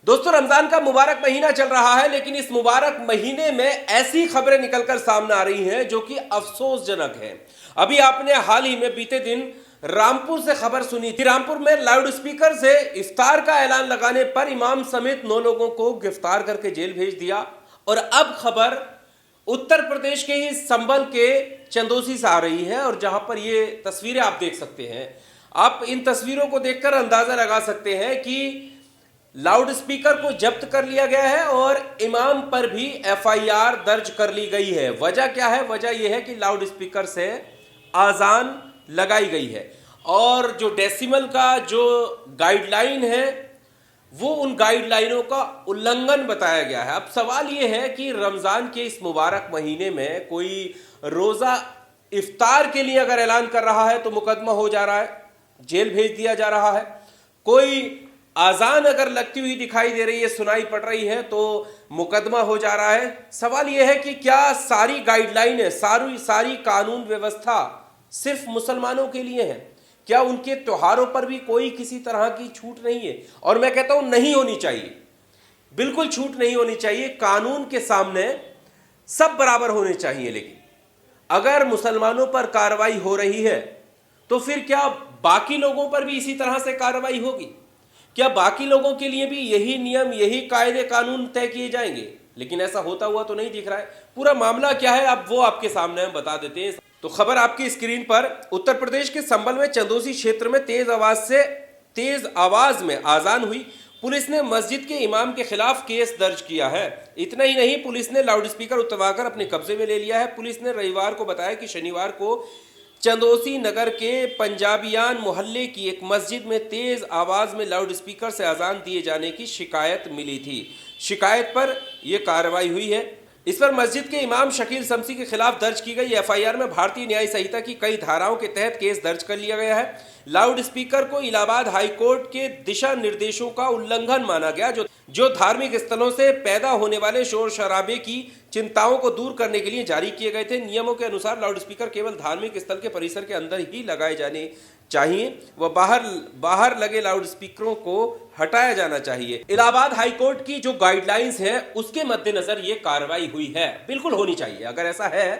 दोस्तों, रमजान का मुबारक महीना चल रहा है, लेकिन इस मुबारक महीने में ऐसी खबरें निकलकर सामने आ रही हैं जो कि अफसोसजनक है। अभी आपने हाल ही में बीते दिन रामपुर से खबर सुनी थी। रामपुर में लाउड स्पीकर से इफ्तार का ऐलान लगाने पर इमाम समेत 9 लोगों को गिरफ्तार करके जेल भेज दिया। और अब खबर उत्तर प्रदेश के ही संभल के चंदौसी से आ रही है, और जहां पर ये तस्वीरें आप देख सकते हैं। आप इन तस्वीरों को देखकर अंदाजा लगा सकते हैं कि लाउड स्पीकर को जब्त कर लिया गया है और इमाम पर भी एफआईआर दर्ज कर ली गई है। वजह क्या है? वजह यह है कि लाउड स्पीकर से आजान लगाई गई है, और जो डेसिमल का जो गाइडलाइन है वो उन गाइडलाइनों का उल्लंघन बताया गया है। अब सवाल यह है कि रमजान के इस मुबारक महीने में कोई रोजा इफ्तार के लिए अगर ऐलान कर रहा है तो मुकदमा हो जा रहा है, जेल भेज दिया जा रहा है। कोई आजान अगर लगती हुई दिखाई दे रही है, सुनाई पड़ रही है, तो मुकदमा हो जा रहा है। सवाल यह है कि क्या सारी गाइडलाइनें, सारी कानून व्यवस्था सिर्फ मुसलमानों के लिए है? क्या उनके त्योहारों पर भी कोई किसी तरह की छूट नहीं है? और मैं कहता हूं नहीं होनी चाहिए, बिल्कुल छूट नहीं होनी चाहिए। कानून के सामने सब बराबर होने चाहिए। लेकिन अगर मुसलमानों पर कार्रवाई हो रही है तो फिर क्या बाकी लोगों पर भी इसी तरह से कार्रवाई होगी? क्या बाकी लोगों के लिए भी यही नियम, यही कायदे कानून तय किए जाएंगे? लेकिन ऐसा होता हुआ तो नहीं दिख रहा है। पूरा मामला क्या है अब वो आपके सामने हम बता देते हैं। तो खबर आपकी स्क्रीन पर। उत्तर प्रदेश के संभल में चंदौसी क्षेत्र में तेज आवाज में आजान हुई। पुलिस ने मस्जिद के इमाम के खिलाफ केस दर्ज किया है। इतना ही नहीं, पुलिस ने लाउडस्पीकर उतरवाकर अपने कब्जे में ले लिया है। पुलिस ने रविवार को बताया कि शनिवार को चंदौसी नगर के पंजाबियान मोहल्ले की एक मस्जिद में तेज आवाज में लाउडस्पीकर से अजान दिए जाने की शिकायत मिली थी। शिकायत पर यह कार्रवाई हुई है। इस पर मस्जिद के इमाम शकील शमसी के खिलाफ दर्ज की गई एफआईआर में भारतीय न्याय संहिता की कई धाराओं के तहत केस दर्ज कर लिया गया है। लाउड स्पीकर को इलाहाबाद हाईकोर्ट के दिशा निर्देशों का उल्लंघन माना गया, जो धार्मिक स्थलों से पैदा होने वाले शोर शराबे की चिंताओं को दूर करने के लिए जारी किए गए थे। नियमों के अनुसार लाउड स्पीकर केवल धार्मिक स्थल के परिसर के अंदर ही लगाए जाने चाहिए, वह बाहर लगे लाउड स्पीकरों को हटाया जाना चाहिए। इलाहाबाद हाईकोर्ट की जो गाइडलाइंस है उसके मद्देनजर ये कार्रवाई हुई है। बिल्कुल होनी चाहिए। अगर ऐसा है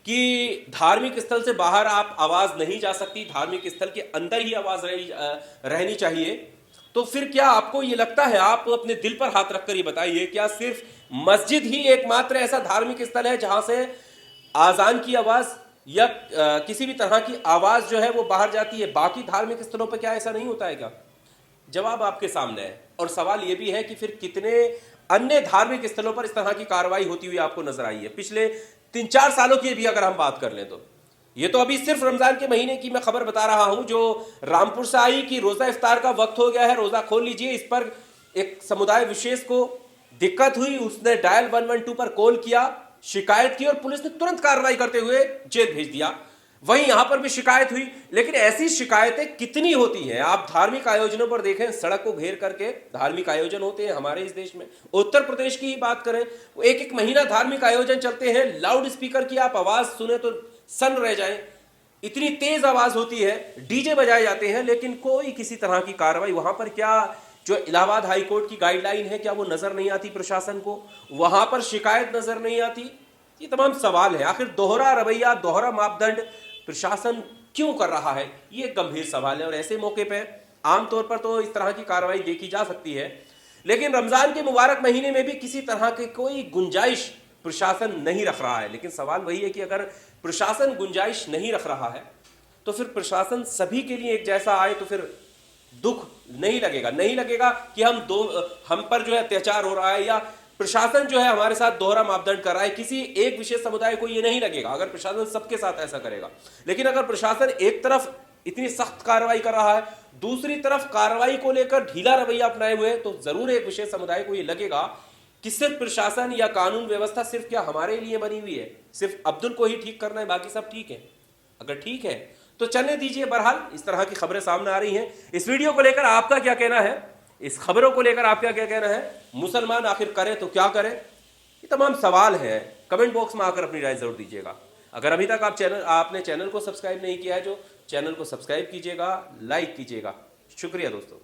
कि धार्मिक स्थल से बाहर आप आवाज नहीं जा सकती, धार्मिक स्थल के अंदर ही आवाज रहनी चाहिए, तो फिर क्या आपको ये लगता है, आप अपने दिल पर हाथ रखकर ये बताइए, क्या सिर्फ मस्जिद ही एकमात्र ऐसा धार्मिक स्थल है जहां से आजान की आवाज या किसी भी तरह की आवाज जो है वो बाहर जाती है? बाकी धार्मिक स्थलों पर क्या ऐसा नहीं होता है क्या? जवाब आपके सामने है। और सवाल यह भी है कि फिर कितने अन्य धार्मिक स्थलों पर इस तरह की कार्रवाई होती हुई आपको नजर आई है पिछले 3-4 सालों की भी अगर हम बात कर लें तो? ये तो अभी सिर्फ रमजान के महीने की मैं खबर बता रहा हूं जो रामपुर से आई कि रोजा इफ्तार का वक्त हो गया है, रोजा खोल लीजिए। इस पर एक समुदाय विशेष को दिक्कत हुई, उसने डायल 112 पर कॉल किया, शिकायत की और पुलिस ने तुरंत कार्रवाई करते हुए जेल भेज दिया। वहीं यहां पर भी शिकायत हुई, लेकिन ऐसी शिकायतें कितनी होती हैं? आप धार्मिक आयोजनों पर देखें, सड़क को घेर करके धार्मिक आयोजन होते हैं हमारे इस देश में। उत्तर प्रदेश की ही बात करें, एक महीना धार्मिक आयोजन चलते हैं, लाउड स्पीकर की आप आवाज सुने तो सन रह जाए, इतनी तेज आवाज होती है, डीजे बजाए जाते हैं, लेकिन कोई किसी तरह की कार्रवाई वहां पर क्या जो इलाहाबाद हाईकोर्ट की गाइडलाइन है क्या वो नजर नहीं आती प्रशासन को? वहां पर शिकायत नजर नहीं आती? ये तमाम सवाल है। आखिर दोहरा रवैया, दोहरा मापदंड प्रशासन क्यों कर रहा है? ये एक गंभीर सवाल है। और ऐसे मौके पे आमतौर पर तो इस तरह की कार्रवाई देखी जा सकती है, लेकिन रमजान के मुबारक महीने में भी किसी तरह की कोई गुंजाइश प्रशासन नहीं रख रहा है। लेकिन सवाल वही है कि अगर प्रशासन गुंजाइश नहीं रख रहा है तो फिर प्रशासन सभी के लिए एक जैसा आए तो फिर दुख नहीं लगेगा कि हम पर जो है अत्याचार हो रहा है या प्रशासन जो है हमारे साथ दोहरा मापदंड कर रहा है। किसी एक विशेष समुदाय को ये नहीं लगेगा अगर प्रशासन सबके साथ ऐसा करेगा। लेकिन अगर प्रशासन एक तरफ इतनी सख्त कार्रवाई कर रहा है, दूसरी तरफ कार्रवाई को लेकर ढीला रवैया अपनाए हुए, तो जरूर एक विशेष समुदाय को ये लगेगा कि सिर्फ प्रशासन या कानून व्यवस्था सिर्फ क्या हमारे लिए बनी हुई है, सिर्फ अब्दुल को ही ठीक करना है, बाकी सब ठीक है। अगर ठीक है तो चलने दीजिए। बहरहाल इस तरह की खबरें सामने आ रही हैं। इस वीडियो को लेकर आपका क्या कहना है? इस खबरों को लेकर आपका क्या कहना है? मुसलमान आखिर करे तो क्या करे? ये तमाम सवाल हैं। कमेंट बॉक्स में आकर अपनी राय जरूर दीजिएगा। अगर अभी तक आपने चैनल को सब्सक्राइब नहीं किया है, जो चैनल को सब्सक्राइब कीजिएगा, लाइक कीजिएगा। शुक्रिया दोस्तों।